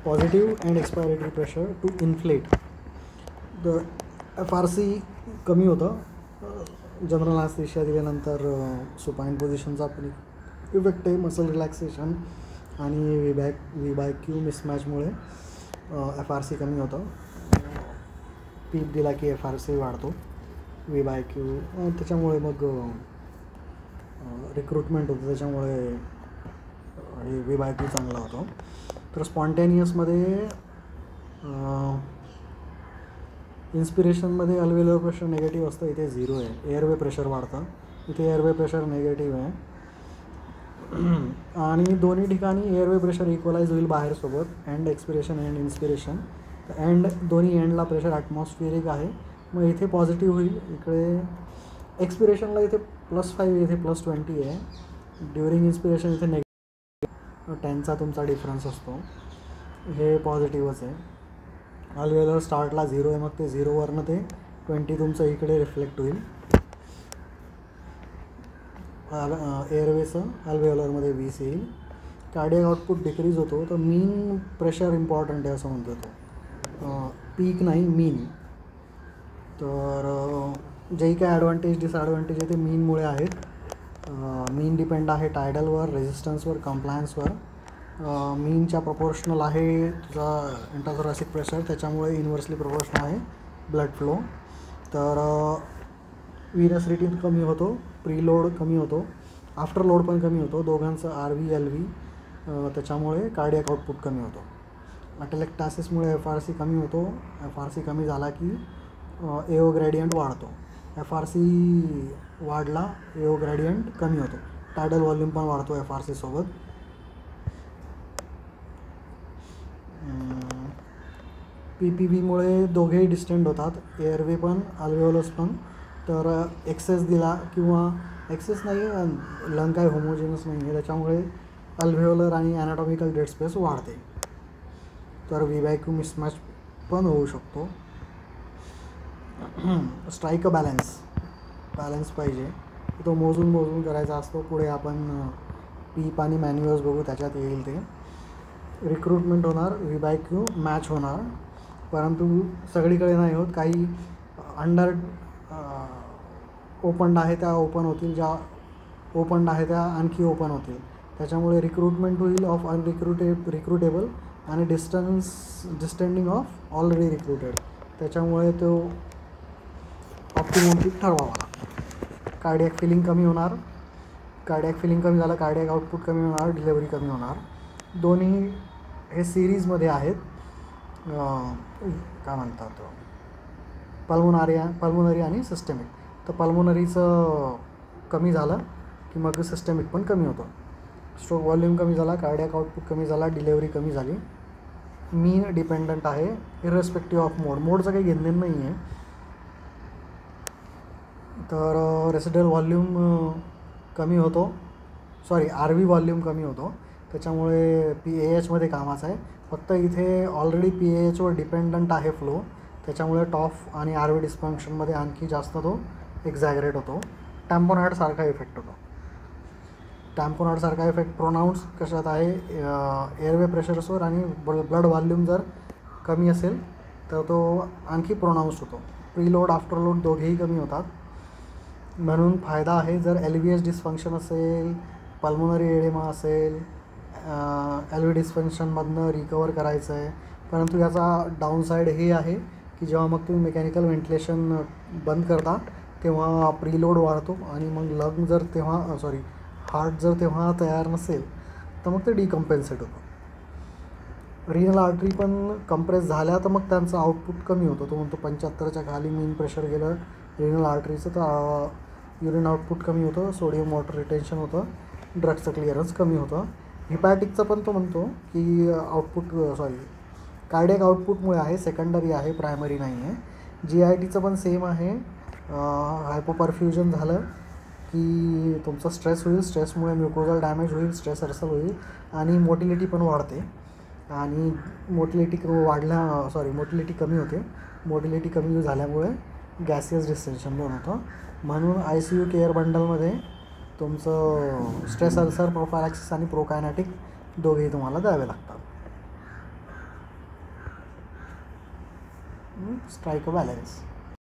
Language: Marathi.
Positive and expiratory pressure to inflate the FRC कमी होतं. जनरल ॲनेस्थेशिया दिल्यानंतर सुपाईन पोझिशनचा पण इफेक्ट आहे. मसल रिलॅक्सेशन आणि VBAQ मिसमॅचमुळे FRC कमी होतं. पीप दिला की FRC वाढतो. VBAQ त्याच्यामुळे मग रिक्रुटमेंट होतं, त्याच्यामुळे हे VBAQ चांगला होतो. तर स्पॉन्टेनियसमध्ये इन्स्पिरेशनमध्ये अल्व्हेओलर प्रेशर निगेटिव्ह असतं, इथे 0 आहे. एअरवे प्रेशर वाढतं, इथे एअरवे प्रेशर निगेटिव्ह आहे. आणि दोन्ही ठिकाणी एअरवे प्रेशर इक्वलाइज होईल बाहेरसोबत. End expiration and inspiration, end दोन्ही एंडला प्रेशर ॲटमॉस्फिअरिक आहे. मग इथे पॉझिटिव्ह होईल. इकडे एक्सपिरेशनला इथे +5 इथे +20 आहे. ड्युरिंग इन्स्पिरेशन इथे निगेटिव्ह 10चा तुमचा डिफरन्स असतो. हे पॉझिटिव्हच आहे. अल्व्हेओलर स्टार्टला 0 आहे, मग ते 0वरनं ते 20 तुमचं इकडे रिफ्लेक्ट होईल. एअरवेचं अल्व्हेओलरमध्ये 20 येईल. कार्डियक आउटपुट डिक्रीज होतो. तर मीन प्रेशर इम्पॉर्टंट आहे असं म्हणतो तो, पीक नाही, मीन. तर जे काही ॲडव्हान्टेज डिसॲडव्हान्टेज आहे ते मीनमुळे आहेत. मीन डिपेंड आहे टायडलवर, रेझिस्टन्सवर, कंप्लायन्सवर. मीनच्या प्रोपोर्शनल आहे तुझा इंट्राथोरॅसिक प्रेशर, त्याच्यामुळे इन्व्हर्सली प्रोपोर्शनल आहे ब्लड फ्लो. तर व्हीनस रिटर्न कमी होतो, प्रीलोड कमी होतो, आफ्टर लोड पण कमी होतो. दोघांचं RV LV, त्याच्यामुळे कार्डियक आउटपुट कमी होतो. ॲटेलेक्टासिसमुळे FRC कमी होतो. FRC कमी झाला की AO ग्रेडियंट वाढतो. FRC वाढला, AO ग्रेडियंट कमी होतो. टायडल व्हॉल्यूम पण वाढतो FRC सोबत. PPVमुळे दोघेही डिस्टंट होतात, एअरवे पण अल्व्हेओलस पण. तर एक्सेस दिला किंवा एक्सेस नाही, लंग काय होमोजेनस नाही आहे, त्याच्यामुळे अल्व्हेओलर आणि ॲनाटॉमिकल डेड स्पेस वाढते. तर VBAQ मिसमॅच पण होऊ शकतो. स्ट्राईक अ बॅलन्स पाहिजे, तो मोजून करायचा असतो. पुढे आपण पीप आणि मॅन्युअल्स बघू, त्याच्यात येईल ते. रिक्रुटमेंट होणार, VBAQ मॅच होणार, परंतु सगळीकडे नाही होत. काही अंडर ओपन्ड आहे त्या ओपन होतील, ज्या ओपन्ड आहे त्या आणखी ओपन होतील. त्याच्यामुळे रिक्रुटमेंट होईल ऑफ रिक्रुटेबल आणि डिस्टेंडिंग ऑफ ऑलरेडी रिक्रुटेड. त्याच्यामुळे तो ऑप्टिमम पीक ठरवावा लागतो. कार्डियक फिलिंग कमी होणार, कार्डियक फिलिंग कमी झालं, कार्डियक आउटपुट कमी होणार, डिलेवरी कमी होणार. दोन्ही हे सिरीजमध्ये आहेत. काय म्हणतात, पल्मोनरी आणि सिस्टेमिक. तर पल्मोनरीचं कमी झालं की मग सिस्टेमिक पण कमी होतं. स्ट्रोक व्हॉल्यूम कमी झाला, कार्डियक आउटपुट कमी झाला, डिलेवरी कमी झाली. मीन डिपेंडंट आहे इररेस्पेक्टिव्ह ऑफ मोडचं काही घेणं नाही आहे. तर रेसिड्युअल व्हॉल्यूम कमी होतो, RV व्हॉल्यूम कमी होतो, त्याच्यामुळे PAHमध्ये कामाचं आहे. फक्त इथे ऑलरेडी PAHवर डिपेंडंट आहे फ्लो, त्याच्यामुळे टॉफ आणि RV डिस्फंक्शनमध्ये आणखी जास्त तो एक्झॅगरेट होतो. टॅम्पोनॉइडसारखा इफेक्ट होतो. टॅम्पोनॉइडसारखा इफेक्ट प्रोनाऊन्स कशात आहे, एअरवे प्रेशर्सवर, आणि ब्लड व्हॉल्यूम जर कमी असेल तर तो आणखी प्रोनाऊन्स होतो. प्रीलोड आफ्टर लोड दोघेही कमी होतात, म्हणून फायदा आहे. जर LVH डिस्फंक्शन असेल, पल्मोनरी एडेमा असेल, LV डिस्फंक्शनमधनं रिकवर करायचं आहे. परंतु याचा डाऊनसाईड हे आहे की जेव्हा मग तुम्ही मेकॅनिकल व्हेंटिलेशन बंद करता तेव्हा प्रीलोड वाढतो, आणि मग लंग जर हार्ट जर तेव्हा तयार नसेल तर मग ते डिकम्पेन्सेट होतं. रिनल आर्टरी पण कंप्रेस झाल्या तर मग त्यांचं आउटपुट कमी होतं. तो म्हणतो 75च्या खाली मीन प्रेशर गेलं रिनल आर्टरीचं तर युरिन आउटपुट कमी होतं, सोडियम वॉटर रिटेन्शन होतं, ड्रग्सचं क्लिअरन्स कमी होतं. हिपॅटिकचं पण तो म्हणतो की कार्डियक आउटपुटमुळे आहे, सेकंडरी आहे, प्रायमरी नाही आहे. GITचं पण सेम आहे. हायपोपरफ्युजन झालं की तुमचा स्ट्रेस होईल, स्ट्रेसमुळे म्युकोझल डॅमेज होईल, स्ट्रेस अर्सल होईल, आणि मोटिलिटी पण वाढते. आणि मोटिलिटी कमी होते. मोटिलिटी कमी झाल्यामुळे गॅसियस डिस्टेन्शन पण होतं. म्हणून ICU केअर बंडलमध्ये तुमचं स्ट्रेस अल्सर, प्रोफायलॅक्सिस आणि प्रोकायनॅटिक दोघेही तुम्हाला द्यावे लागतात. Strike a balance.